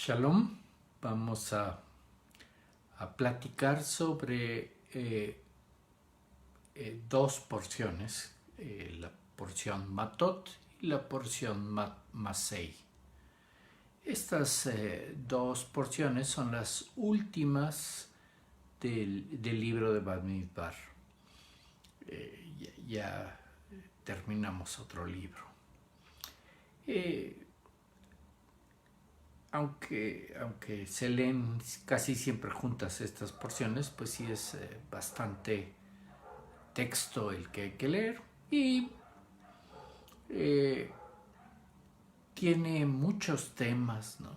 Shalom, vamos a platicar sobre dos porciones, la porción Matot y la porción Masei. Estas dos porciones son las últimas del libro de Bamidbar. Ya terminamos otro libro. Aunque se leen casi siempre juntas estas porciones, pues sí es bastante texto el que hay que leer y tiene muchos temas, ¿no?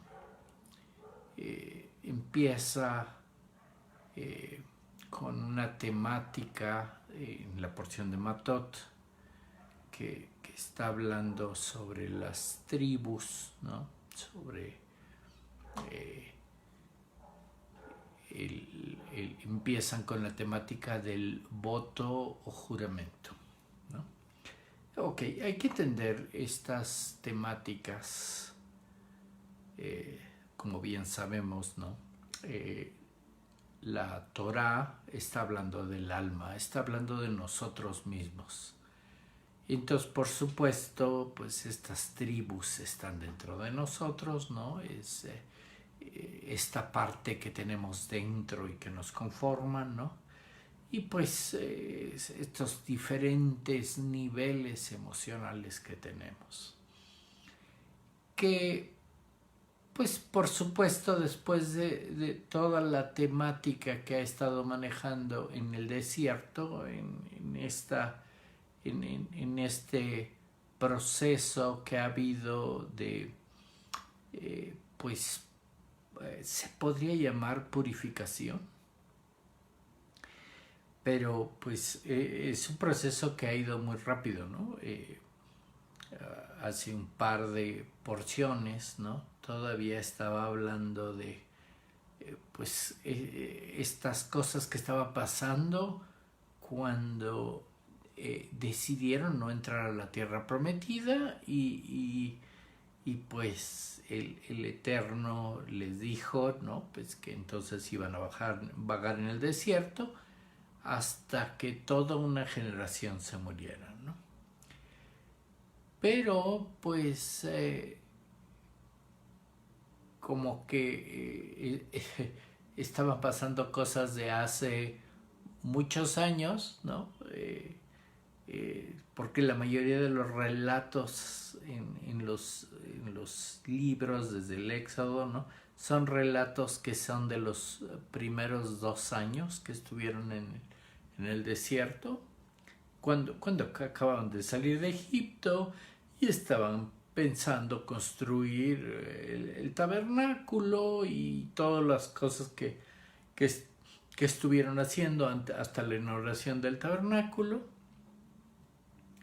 Empieza con una temática en la porción de Matot que está hablando sobre las tribus, ¿no? Sobre empiezan con la temática del voto o juramento, ¿no? Ok, hay que entender estas temáticas, como bien sabemos, ¿no? La Torá está hablando del alma, está hablando de nosotros mismos. Entonces, por supuesto, pues estas tribus están dentro de nosotros, ¿no? Es esta parte que tenemos dentro y que nos conforman, ¿no? Y pues estos diferentes niveles emocionales que tenemos. Que, pues por supuesto, después de toda la temática que ha estado manejando en el desierto, en este proceso que ha habido de, pues, se podría llamar purificación, pero pues es un proceso que ha ido muy rápido, ¿no? Hace un par de porciones, ¿no? Todavía estaba hablando de pues estas cosas que estaba pasando cuando decidieron no entrar a la tierra prometida y pues el Eterno les dijo, ¿no? Pues que entonces iban a vagar en el desierto hasta que toda una generación se muriera, ¿no? Pero pues como que estaban pasando cosas de hace muchos años, ¿no? Porque la mayoría de los relatos en los libros desde el Éxodo, ¿no? Son relatos que son de los primeros 2 años que estuvieron en el desierto, cuando acababan de salir de Egipto y estaban pensando construir el tabernáculo y todas las cosas que estuvieron haciendo hasta la inauguración del tabernáculo.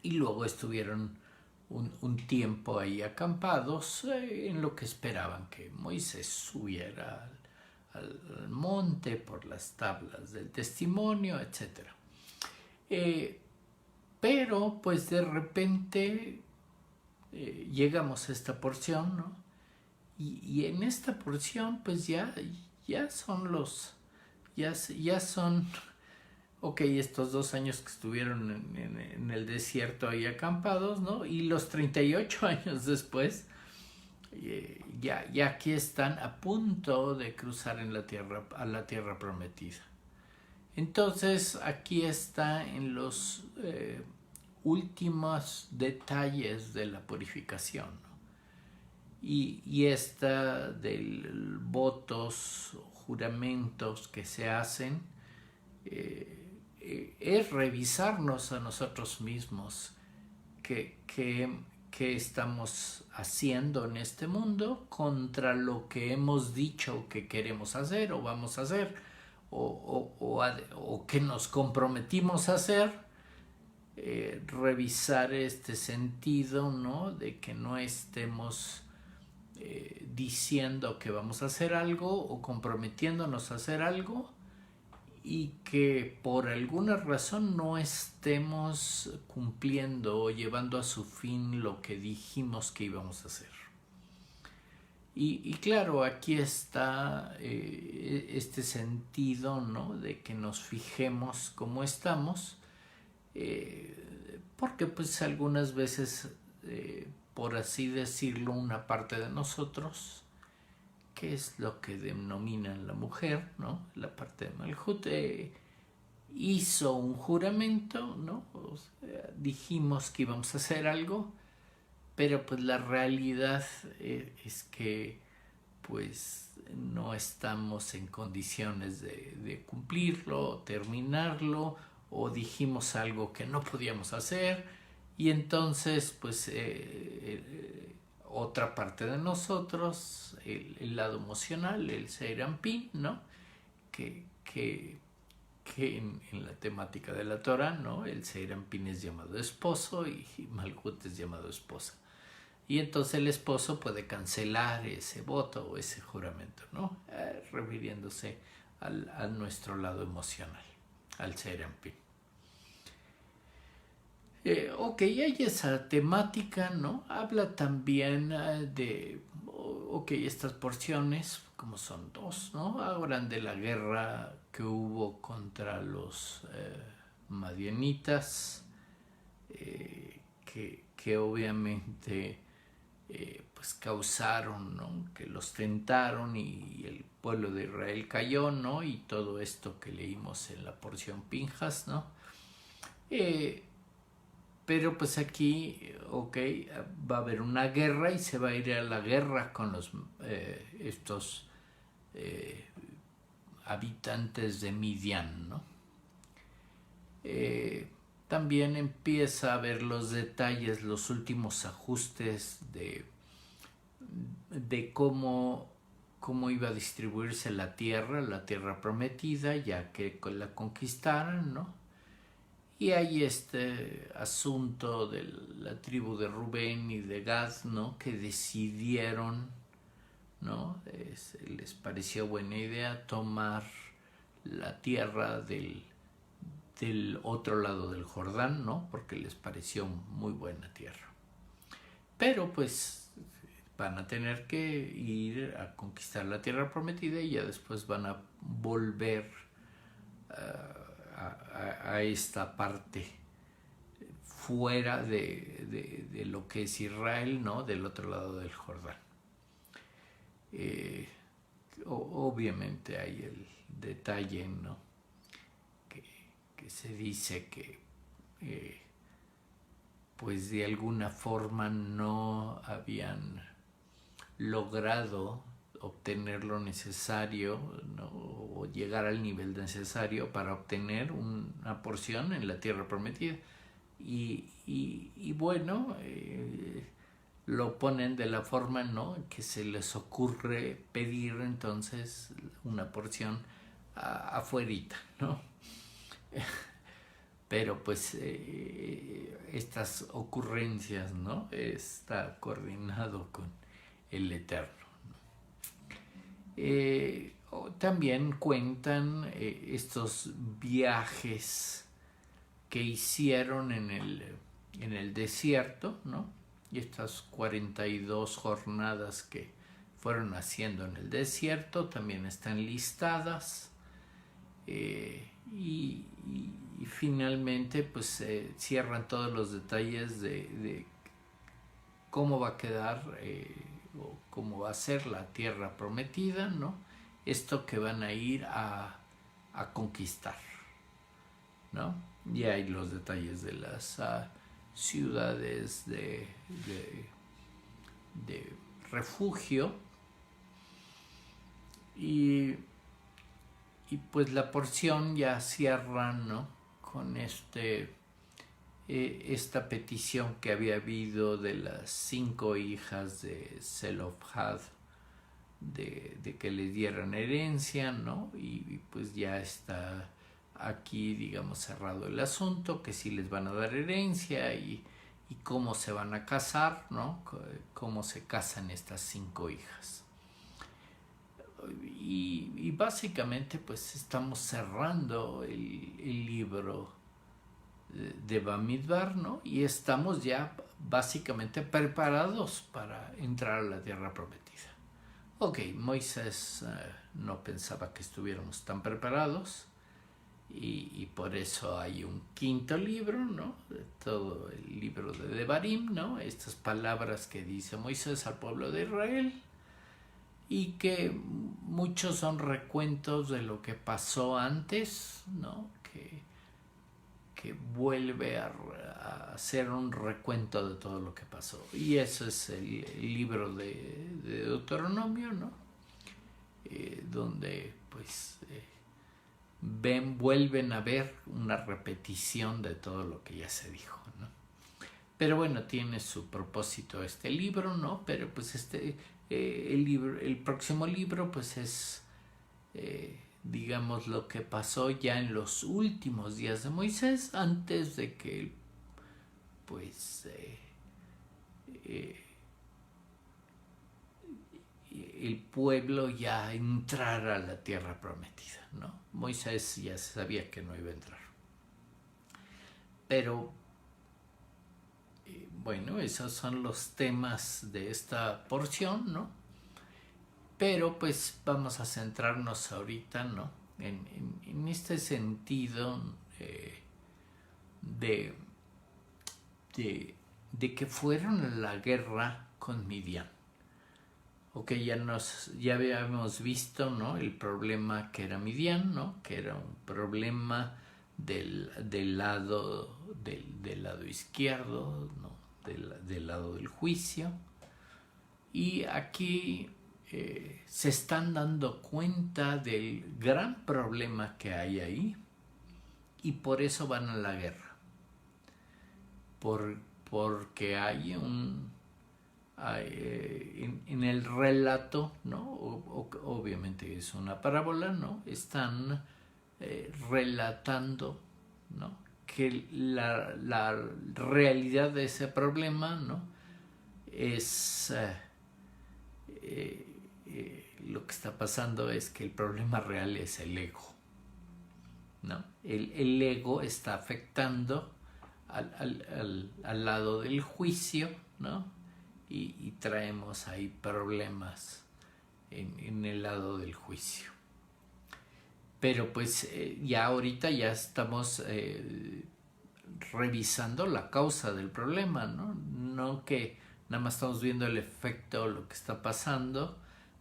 Y luego estuvieron un tiempo ahí acampados en lo que esperaban que Moisés subiera al monte por las tablas del testimonio, etc. Pero pues de repente llegamos a esta porción, ¿no? Y en esta porción pues ya son ok, estos 2 años que estuvieron en el desierto ahí acampados, ¿no? Y los 38 años después, ya aquí están a punto de cruzar a la tierra prometida. Entonces, aquí está en los últimos detalles de la purificación, ¿no? Y esta de votos, juramentos que se hacen, es revisarnos a nosotros mismos qué estamos haciendo en este mundo contra lo que hemos dicho que queremos hacer o vamos a hacer o que nos comprometimos a hacer. Revisar este sentido, ¿no? De que no estemos diciendo que vamos a hacer algo o comprometiéndonos a hacer algo y que por alguna razón no estemos cumpliendo o llevando a su fin lo que dijimos que íbamos a hacer. Y claro, aquí está este sentido, ¿no? De que nos fijemos cómo estamos, porque pues algunas veces, por así decirlo, una parte de nosotros, que es lo que denominan la mujer, ¿no? La parte de Malhut, hizo un juramento, ¿no? O sea, dijimos que íbamos a hacer algo, pero pues la realidad es que pues no estamos en condiciones de cumplirlo, terminarlo, o dijimos algo que no podíamos hacer, y entonces pues otra parte de nosotros, el lado emocional, el Serampín, ¿no? Que en la temática de la Torah, ¿no? El Serampín es llamado esposo y Malhut es llamado esposa. Y entonces el esposo puede cancelar ese voto o ese juramento, ¿no? Refiriéndose a nuestro lado emocional, al Serampín. Ok, hay esa temática, ¿no? Habla también de, estas porciones, como son dos, ¿no? Hablan de la guerra que hubo contra los madianitas, que obviamente pues causaron, ¿no? Que los tentaron y el pueblo de Israel cayó, ¿no? Y todo esto que leímos en la porción Pinjas, ¿no? Pero pues aquí, va a haber una guerra y se va a ir a la guerra con estos habitantes de Midian, ¿no? También empieza a ver los detalles, los últimos ajustes de cómo iba a distribuirse la tierra prometida, ya que la conquistaran, ¿no? Y hay este asunto de la tribu de Rubén y de Gad, ¿no? Que decidieron, ¿no? Les pareció buena idea tomar la tierra del otro lado del Jordán, ¿no? Porque les pareció muy buena tierra. Pero pues van a tener que ir a conquistar la tierra prometida y ya después van a volver a esta parte fuera de lo que es Israel, ¿no? Del otro lado del Jordán. Obviamente hay el detalle, ¿no? Que se dice que pues de alguna forma no habían logrado obtener lo necesario, ¿no? O llegar al nivel necesario para obtener una porción en la tierra prometida. Y bueno, lo ponen de la forma, ¿no? Que se les ocurre pedir entonces una porción afuerita, ¿no? Pero pues estas ocurrencias, ¿no? Está coordinado con el Eterno. También cuentan estos viajes que hicieron en el desierto, ¿no? Y estas 42 jornadas que fueron haciendo en el desierto también están listadas. Y finalmente pues cierran todos los detalles de cómo va a quedar o cómo va a ser la tierra prometida, ¿no? Esto que van a ir a conquistar, ¿no? Y hay los detalles de las ciudades de refugio y pues la porción ya cierra, ¿no? Con esta petición que había habido de las 5 hijas de Zelofhad de que le dieran herencia, ¿no? Y pues ya está aquí, digamos, cerrado el asunto, que sí les van a dar herencia y cómo se van a casar, ¿no? Cómo se casan estas 5 hijas. Y básicamente pues estamos cerrando el libro de Bamidbar, ¿no? Y estamos ya básicamente preparados para entrar a la tierra prometida. Ok, Moisés no pensaba que estuviéramos tan preparados y por eso hay un quinto libro, ¿no? De todo el libro de Devarim, ¿no? Estas palabras que dice Moisés al pueblo de Israel y que muchos son recuentos de lo que pasó antes, ¿no? Que vuelve a hacer un recuento de todo lo que pasó. Y eso es el libro de Deuteronomio, ¿no? Donde pues vuelven a ver una repetición de todo lo que ya se dijo, ¿no? Pero bueno, tiene su propósito este libro, ¿no? Pero pues el próximo libro pues es digamos lo que pasó ya en los últimos días de Moisés antes de que pues el pueblo ya entrara a la tierra prometida, ¿no? Moisés ya sabía que no iba a entrar. Pero bueno, esos son los temas de esta porción, ¿no? Pero pues vamos a centrarnos ahorita, ¿no? En este sentido de, de que fueron a la guerra con Midian. Ok, ya habíamos visto, ¿no? El problema que era Midian, ¿no? Que era un problema del lado izquierdo, ¿no? Del lado del juicio. Y aquí se están dando cuenta del gran problema que hay ahí y por eso van a la guerra. Porque hay en el relato, ¿no? Obviamente es una parábola, ¿no? Están relatando, ¿no? Que la realidad de ese problema, ¿no? Es lo que está pasando es que el problema real es el ego, ¿no? El ego está afectando al lado del juicio, ¿no? Y traemos ahí problemas en el lado del juicio. Pero pues ya ahorita ya estamos revisando la causa del problema, ¿no? No que nada más estamos viendo el efecto, lo que está pasando,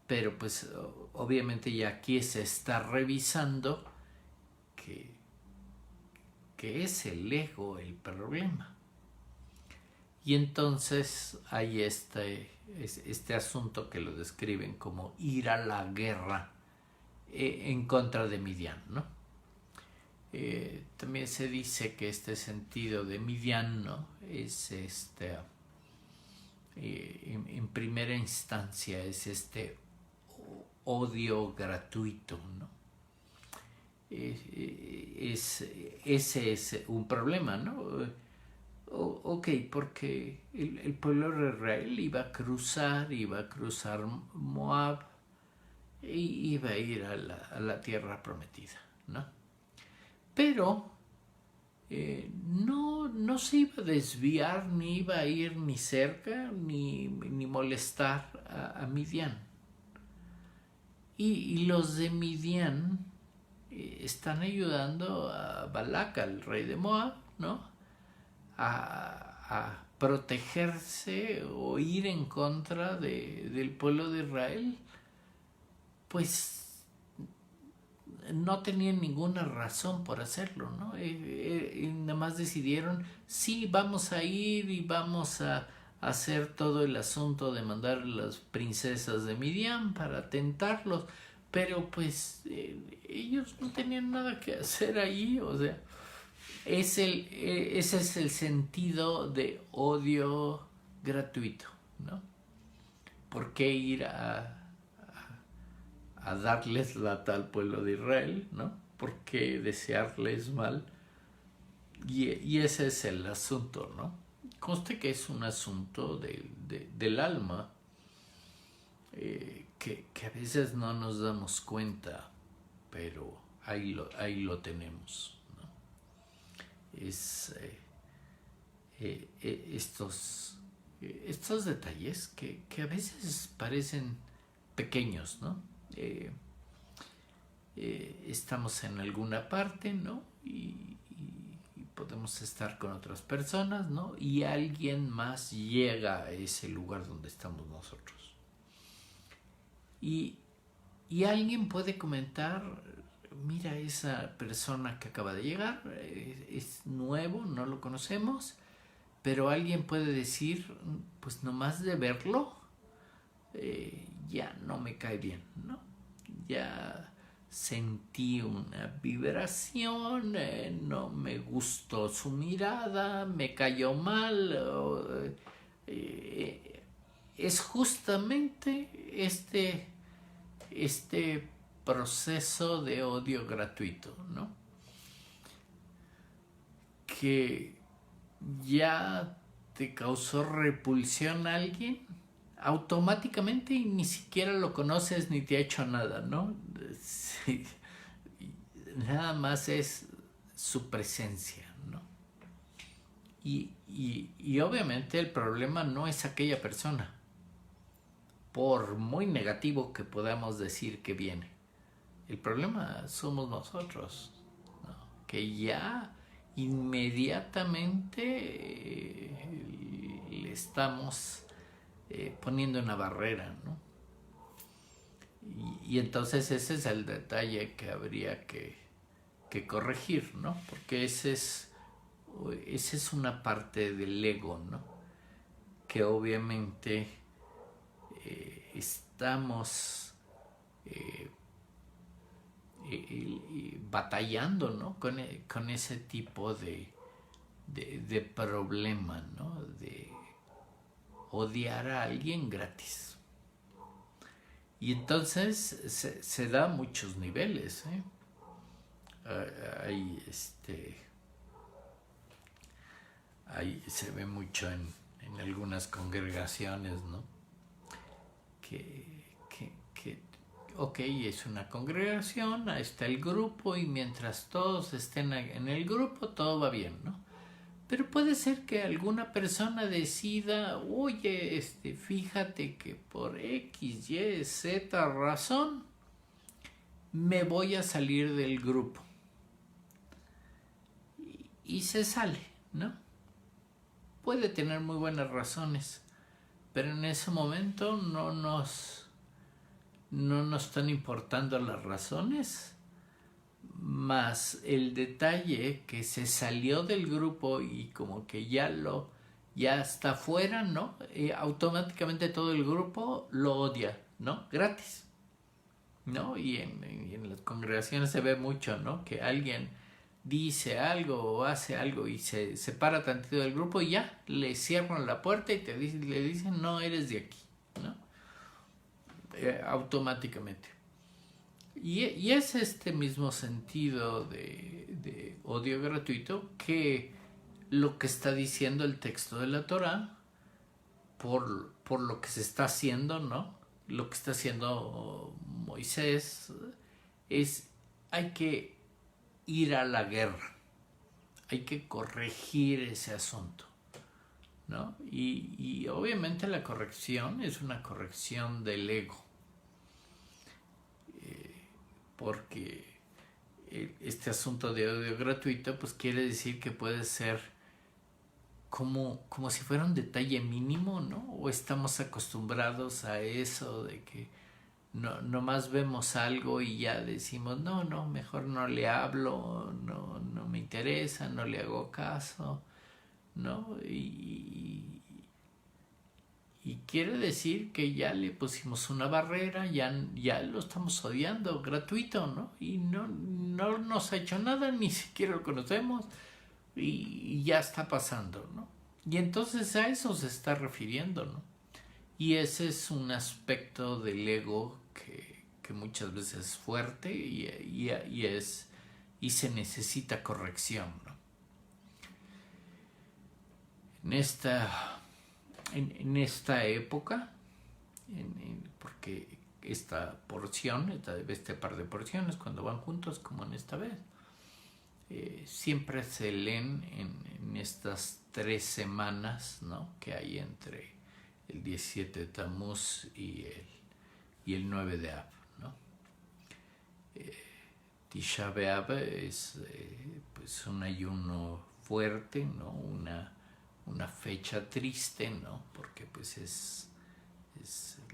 pero pues obviamente ya aquí se está revisando que es el ego el problema. Y entonces hay este asunto que lo describen como ir a la guerra en contra de Midian, ¿no? También se dice que este sentido de Midian, ¿no? Es en primera instancia es este odio gratuito, ¿no? Ese es un problema, ¿no? Ok, porque el pueblo de Israel iba a cruzar Moab y iba a ir a la tierra prometida, ¿no? Pero no se iba a desviar, ni iba a ir ni cerca, ni molestar a Midian. Y los de Midian están ayudando a Balac, al rey de Moab, ¿no? A protegerse o ir en contra del pueblo de Israel, pues no tenían ninguna razón por hacerlo, ¿no? Nada más decidieron, sí, vamos a ir y vamos a hacer todo el asunto de mandar las princesas de Midian para tentarlos, pero pues ellos no tenían nada que hacer ahí, o sea, ese es el sentido de odio gratuito, ¿no? ¿Por qué ir a darles lata al pueblo de Israel, ¿no? ¿Por qué desearles mal? Y ese es el asunto, ¿no? Conste que es un asunto del alma que a veces no nos damos cuenta, pero ahí lo tenemos, ¿no? Es estos detalles que a veces parecen pequeños, ¿no? Estamos en alguna parte, ¿no? Y podemos estar con otras personas, ¿no? Y alguien más llega a ese lugar donde estamos nosotros. Y alguien puede comentar, mira, esa persona que acaba de llegar es nuevo, no lo conocemos, pero alguien puede decir, pues nomás de verlo, ya no me cae bien, ¿no? Ya sentí una vibración, no me gustó su mirada, me cayó mal. Es justamente este proceso de odio gratuito, ¿no? Que ya te causó repulsión a alguien automáticamente y ni siquiera lo conoces ni te ha hecho nada, ¿no? Sí, nada más es su presencia, ¿no? Y obviamente el problema no es aquella persona, por muy negativo que podamos decir que viene. El problema somos nosotros, ¿no? Que ya inmediatamente le estamos poniendo una barrera, ¿no? Y entonces ese es el detalle que habría que corregir, ¿no? Porque esa es una parte del ego, ¿no? Que obviamente estamos batallando, ¿no? Con ese tipo de problema, ¿no? De odiar a alguien gratis. Y entonces se da a muchos niveles, ¿eh? Ahí se ve mucho en algunas congregaciones, ¿no? Ok, es una congregación, ahí está el grupo y mientras todos estén en el grupo todo va bien, ¿no? Pero puede ser que alguna persona decida, oye, fíjate que por X, Y, Z razón me voy a salir del grupo. Y se sale, ¿no? Puede tener muy buenas razones, pero en ese momento no nos están importando las razones, más el detalle que se salió del grupo y como que ya está fuera, ¿no? Automáticamente todo el grupo lo odia, ¿no? Gratis, ¿no? Y en las congregaciones se ve mucho, ¿no? Que alguien dice algo o hace algo y se separa tantito del grupo y ya le cierran la puerta y le dicen no eres de aquí, ¿no? Automáticamente. Y es este mismo sentido de odio gratuito que lo que está diciendo el texto de la Torá por lo que se está haciendo, ¿no? Lo que está haciendo Moisés es hay que ir a la guerra, hay que corregir ese asunto, ¿no? Y obviamente la corrección es una corrección del ego, porque este asunto de odio gratuito pues quiere decir que puede ser como si fuera un detalle mínimo, ¿no? O estamos acostumbrados a eso de que nomás vemos algo y ya decimos no, mejor no le hablo, no me interesa, no le hago caso, ¿no? Y quiere decir que ya le pusimos una barrera, ya lo estamos odiando, gratuito, ¿no? Y no nos ha hecho nada, ni siquiera lo conocemos y ya está pasando, ¿no? Y entonces a eso se está refiriendo, ¿no? Y ese es un aspecto del ego que muchas veces es fuerte y se necesita corrección, ¿no? En esta época, porque esta porción, este par de porciones, cuando van juntos, como en esta vez, siempre se leen en estas 3 semanas, ¿no? Que hay entre el 17 de Tamuz y y el 9 de Av, ¿no? Tisha B'Av es pues un ayuno fuerte, ¿no? Una fecha triste, ¿no? Porque pues es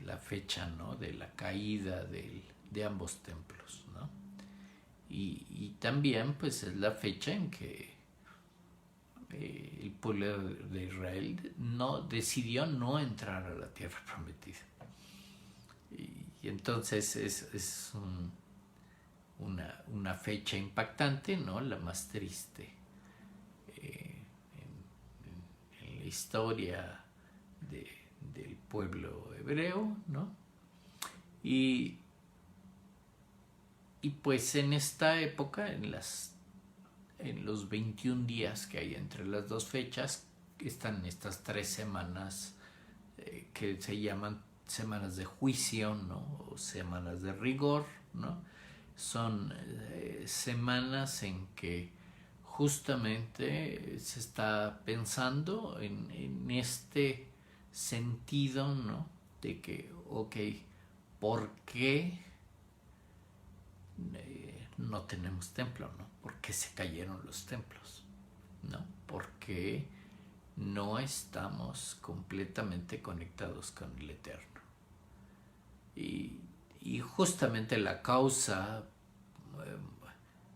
la fecha, ¿no? De la caída de ambos templos, ¿no? Y también pues es la fecha en que el pueblo de Israel decidió no entrar a la tierra prometida. Y entonces es una fecha impactante, ¿no? La más triste en la historia del pueblo hebreo, ¿no? Y pues en esta época, en los 21 días que hay entre las dos fechas, están estas 3 semanas que se llaman semanas de juicio, ¿no? O semanas de rigor, ¿no? Son semanas en que justamente se está pensando en este sentido, ¿no? De que, ok, ¿por qué no tenemos templo, ¿no? ¿Por qué se cayeron los templos? ¿No? ¿Por qué no estamos completamente conectados con el Eterno? Y justamente la causa,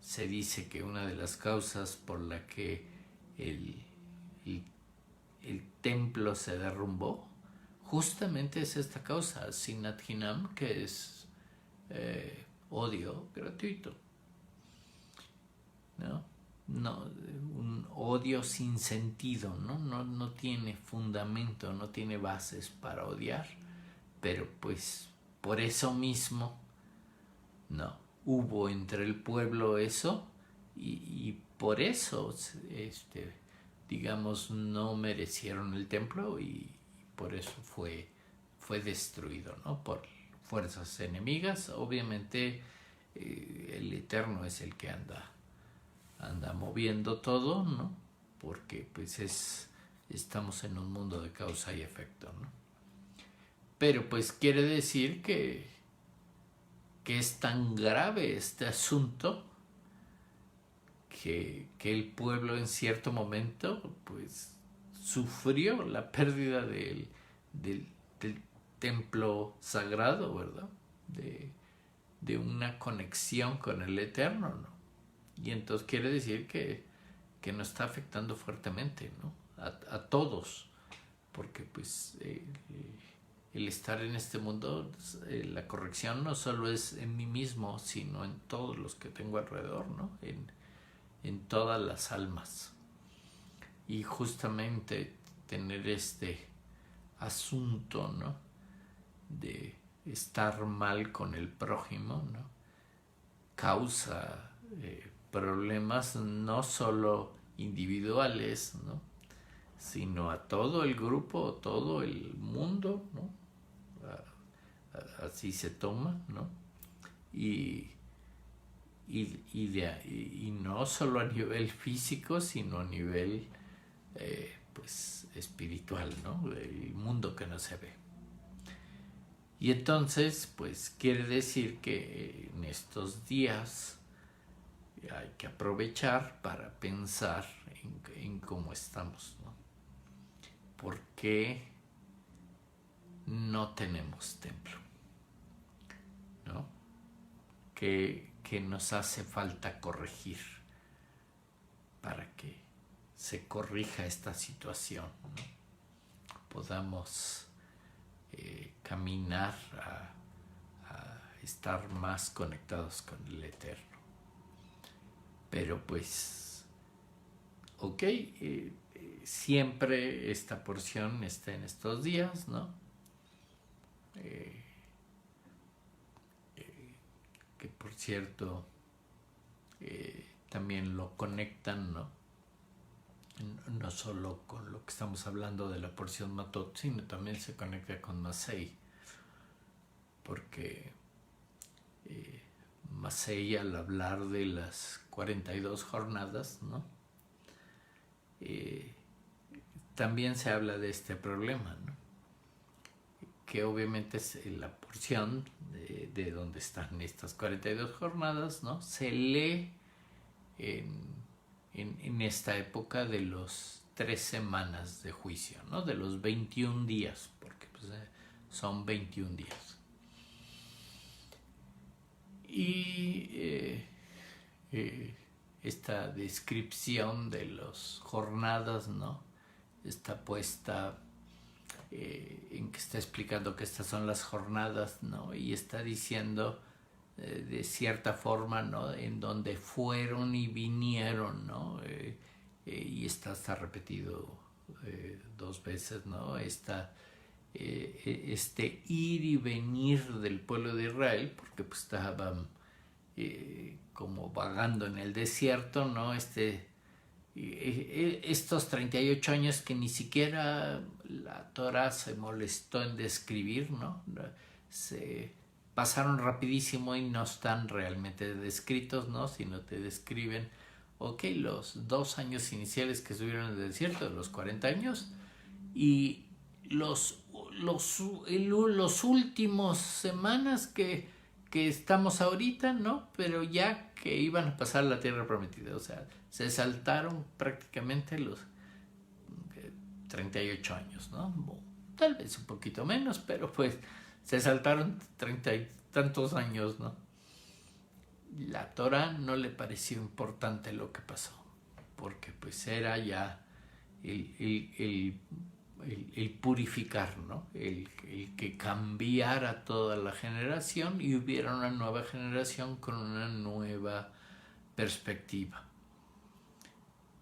se dice que una de las causas por la que el templo se derrumbó, justamente es esta causa, Sinat Hinam, que es odio gratuito, ¿no? Un odio sin sentido, ¿no? No tiene fundamento, no tiene bases para odiar, pero pues por eso mismo, no, hubo entre el pueblo eso y por eso, digamos, no merecieron el templo y por eso fue destruido, ¿no? Por fuerzas enemigas. Obviamente el Eterno es el que anda moviendo todo, ¿no? Porque pues estamos en un mundo de causa y efecto, ¿no? Pero pues quiere decir que es tan grave este asunto que el pueblo en cierto momento pues sufrió la pérdida del templo sagrado, ¿verdad? De una conexión con el Eterno, ¿no? Y entonces quiere decir que nos está afectando fuertemente, ¿no? A todos, porque pues el estar en este mundo, la corrección no solo es en mí mismo, sino en todos los que tengo alrededor, ¿no? En todas las almas. Y justamente tener este asunto, ¿no? De estar mal con el prójimo, ¿no? Causa problemas no solo individuales, ¿no? Sino a todo el grupo, todo el mundo, ¿no? Así se toma, ¿no? Y no solo a nivel físico, sino a nivel pues espiritual, ¿no? El mundo que no se ve. Y entonces, pues quiere decir que en estos días hay que aprovechar para pensar en cómo estamos, ¿no? ¿Por qué no tenemos templo? ¿No? ¿Qué nos hace falta corregir para que se corrija esta situación, ¿no? Podamos caminar a estar más conectados con el Eterno. Pero pues, ok, siempre esta porción está en estos días, ¿no? Que por cierto también lo conectan, ¿no? No solo con lo que estamos hablando de la porción Matot, sino también se conecta con Masei, porque Masei, al hablar de las 42 jornadas, ¿no? También se habla de este problema, ¿no? Que obviamente es la porción de donde están estas 42 jornadas, ¿no? Se lee en esta época de los 3 semanas de juicio, ¿no? De los 21 días, porque pues, son 21 días. Y esta descripción de las jornadas, ¿no? Está puesta en que está explicando que estas son las jornadas, ¿no? Y está diciendo de cierta forma, ¿no? En donde fueron y vinieron, ¿no? Y está repetido 2 veces, ¿no? Este ir y venir del pueblo de Israel, porque pues estaban como vagando en el desierto, ¿no? Estos 38 años que ni siquiera la Torah se molestó en describir, ¿no? Se pasaron rapidísimo y no están realmente descritos, ¿no? Sino te describen, ok, los 2 años iniciales que estuvieron en el desierto, los 40 años, y los últimos semanas que estamos ahorita, ¿no? Pero ya que iban a pasar la tierra prometida, o sea, se saltaron prácticamente los 38 años, ¿no? Tal vez un poquito menos, pero pues se saltaron 30 y tantos años, ¿no? La Torah no le pareció importante lo que pasó, porque pues era ya el purificar, ¿no? El que cambiara toda la generación y hubiera una nueva generación con una nueva perspectiva.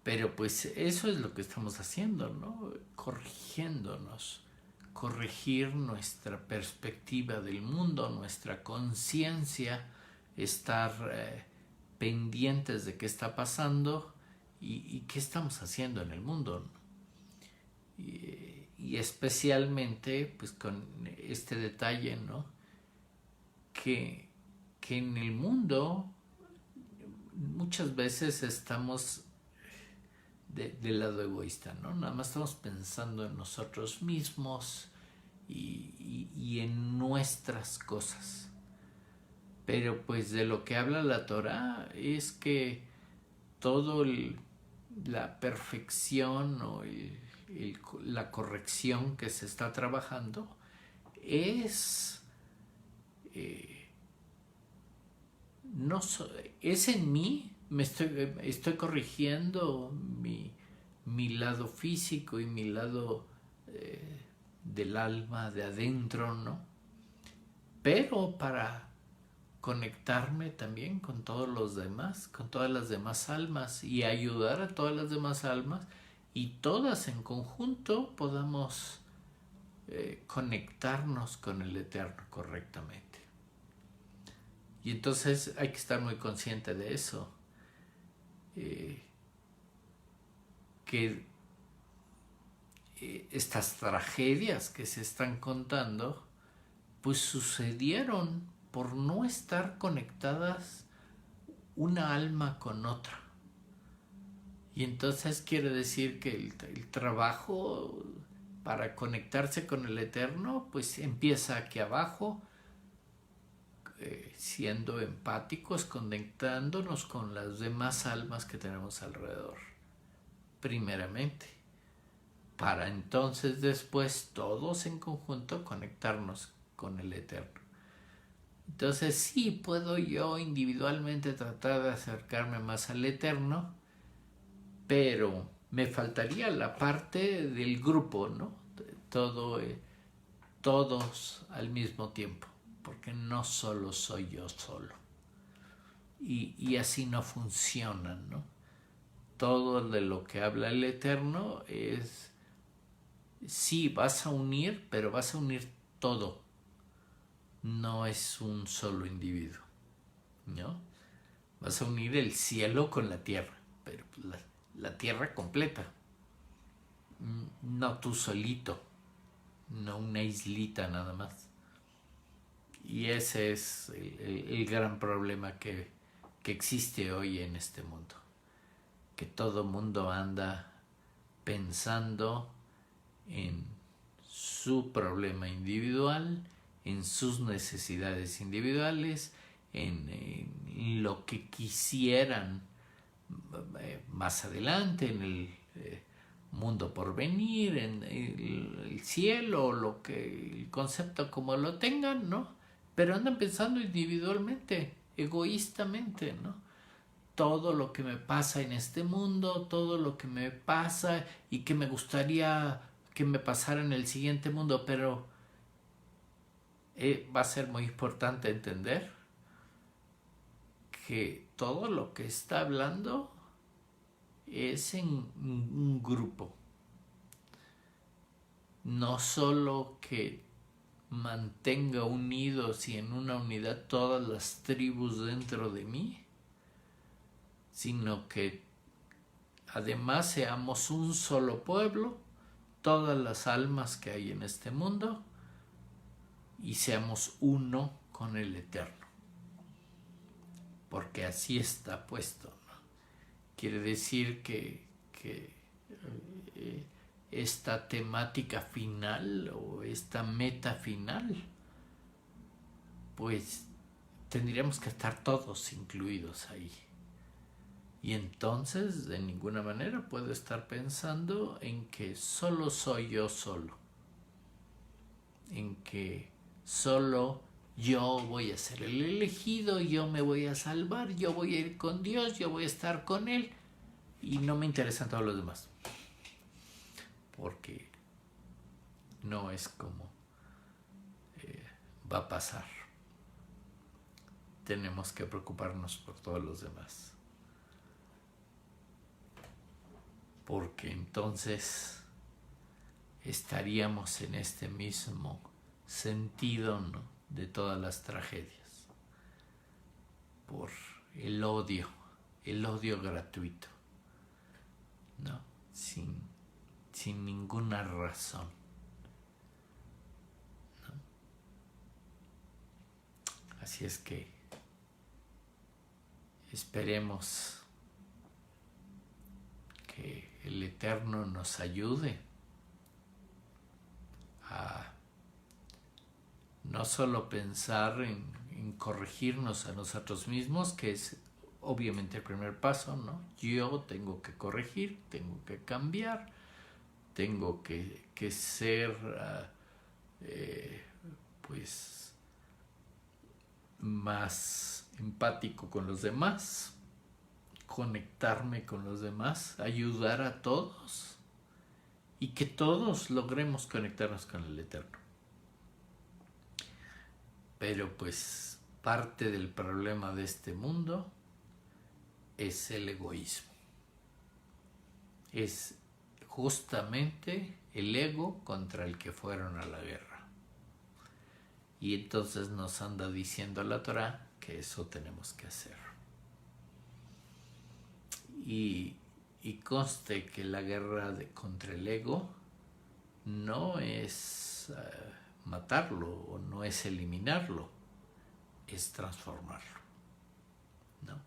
Pero pues eso es lo que estamos haciendo, ¿no? Corrigiéndonos, corregir nuestra perspectiva del mundo, nuestra conciencia, estar pendientes de qué está pasando y qué estamos haciendo en el mundo, ¿no? Y especialmente pues con este detalle, ¿no? Que en el mundo muchas veces estamos del lado egoísta, ¿no? Nada más estamos pensando en nosotros mismos y en nuestras cosas. Pero pues de lo que habla la Torah es que todo la perfección o la corrección que se está trabajando es no es en mí. Estoy corrigiendo mi lado físico y mi lado del alma de adentro, ¿no? Pero para conectarme también con todos los demás, con todas las demás almas y ayudar a todas las demás almas y todas en conjunto podamos conectarnos con el Eterno correctamente. Y entonces hay que estar muy consciente de eso. Que estas tragedias que se están contando pues sucedieron por no estar conectadas una alma con otra. Y entonces quiere decir que el trabajo para conectarse con el Eterno pues empieza aquí abajo, siendo empáticos, conectándonos con las demás almas que tenemos alrededor, primeramente, para entonces después todos en conjunto conectarnos con el Eterno. Entonces sí puedo yo individualmente tratar de acercarme más al Eterno, pero me faltaría la parte del grupo, ¿no? Todos al mismo tiempo, porque no solo soy yo solo. Y así no funcionan, ¿no? Todo de lo que habla el Eterno es, sí, vas a unir, pero vas a unir todo. No es un solo individuo, ¿no? Vas a unir el cielo con la tierra, pero la tierra completa. No tú solito, no una islita nada más. Y ese es el gran problema que existe hoy en este mundo. Que todo mundo anda pensando en su problema individual, en sus necesidades individuales, en lo que quisieran más adelante, en el mundo por venir, en el cielo, el concepto como lo tengan, ¿no? Pero andan pensando individualmente, egoístamente, ¿no? Todo lo que me pasa en este mundo, todo lo que me pasa y que me gustaría que me pasara en el siguiente mundo, pero va a ser muy importante entender que todo lo que está hablando es en un grupo. No solo que mantenga unidos y en una unidad todas las tribus dentro de mí, sino que además seamos un solo pueblo, todas las almas que hay en este mundo, y seamos uno con el Eterno. Porque así está puesto, ¿no? Quiere decir que esta temática final o esta meta final, pues tendríamos que estar todos incluidos ahí. Y entonces de ninguna manera puedo estar pensando en que solo soy yo solo, en que solo yo voy a ser el elegido, yo me voy a salvar, yo voy a ir con Dios, yo voy a estar con Él y no me interesan todos los demás. Porque no es como va a pasar. Tenemos que preocuparnos por todos los demás. Porque entonces estaríamos en este mismo sentido, ¿no?, de todas las tragedias. Por el odio gratuito, ¿no? Sin ninguna razón, ¿no? Así es que esperemos que el Eterno nos ayude a no solo pensar en corregirnos a nosotros mismos, que es obviamente el primer paso, ¿no? Yo tengo que corregir, tengo que cambiar, tengo que ser pues más empático con los demás, conectarme con los demás, ayudar a todos y que todos logremos conectarnos con el Eterno. Pero pues parte del problema de este mundo es el egoísmo. Es justamente el ego contra el que fueron a la guerra. Y entonces nos anda diciendo la Torá que eso tenemos que hacer. Y conste que la guerra contra el ego no es matarlo o no es eliminarlo, es transformarlo, ¿no?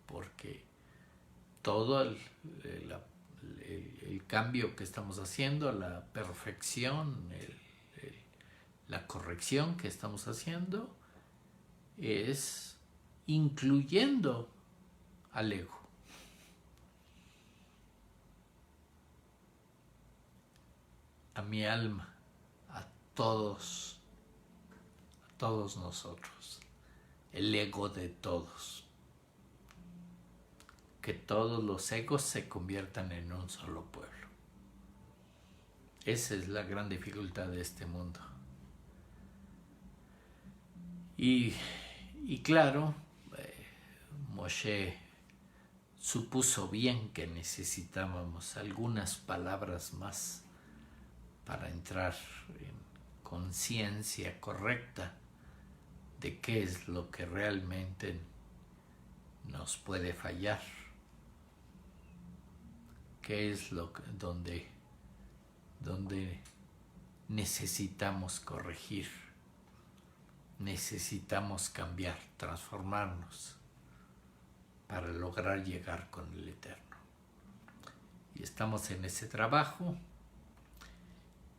Porque todo el cambio que estamos haciendo, la perfección, la corrección que estamos haciendo es incluyendo al ego. A mi alma, a todos nosotros, el ego de todos. Que todos los egos se conviertan en un solo pueblo. Esa es la gran dificultad de este mundo. Y claro, Moshe supuso bien que necesitábamos algunas palabras más para entrar en conciencia correcta de qué es lo que realmente nos puede fallar, qué es donde necesitamos corregir, necesitamos cambiar, transformarnos para lograr llegar con el Eterno. Y estamos en ese trabajo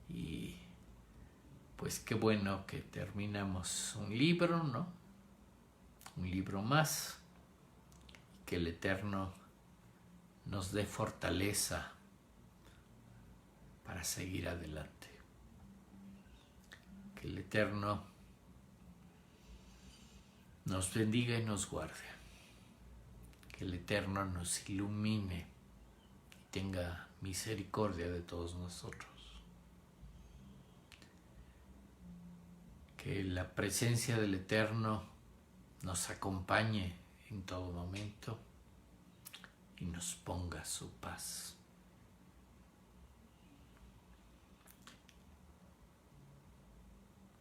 y pues qué bueno que terminamos un libro, ¿no? Un libro más. Que el Eterno nos dé fortaleza para seguir adelante. Que el Eterno nos bendiga y nos guarde. Que el Eterno nos ilumine y tenga misericordia de todos nosotros. Que la presencia del Eterno nos acompañe en todo momento y nos ponga su paz.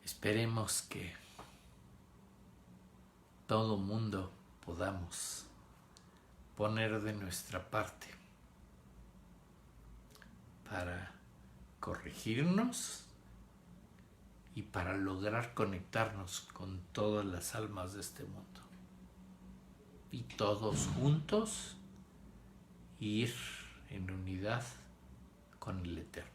Esperemos que todo mundo podamos poner de nuestra parte para corregirnos y para lograr conectarnos con todas las almas de este mundo. Y todos juntos ir en unidad con el Eterno.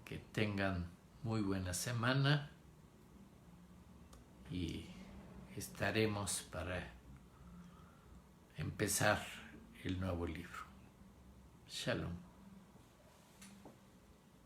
Que tengan muy buena semana y estaremos para empezar el nuevo libro. Shalom.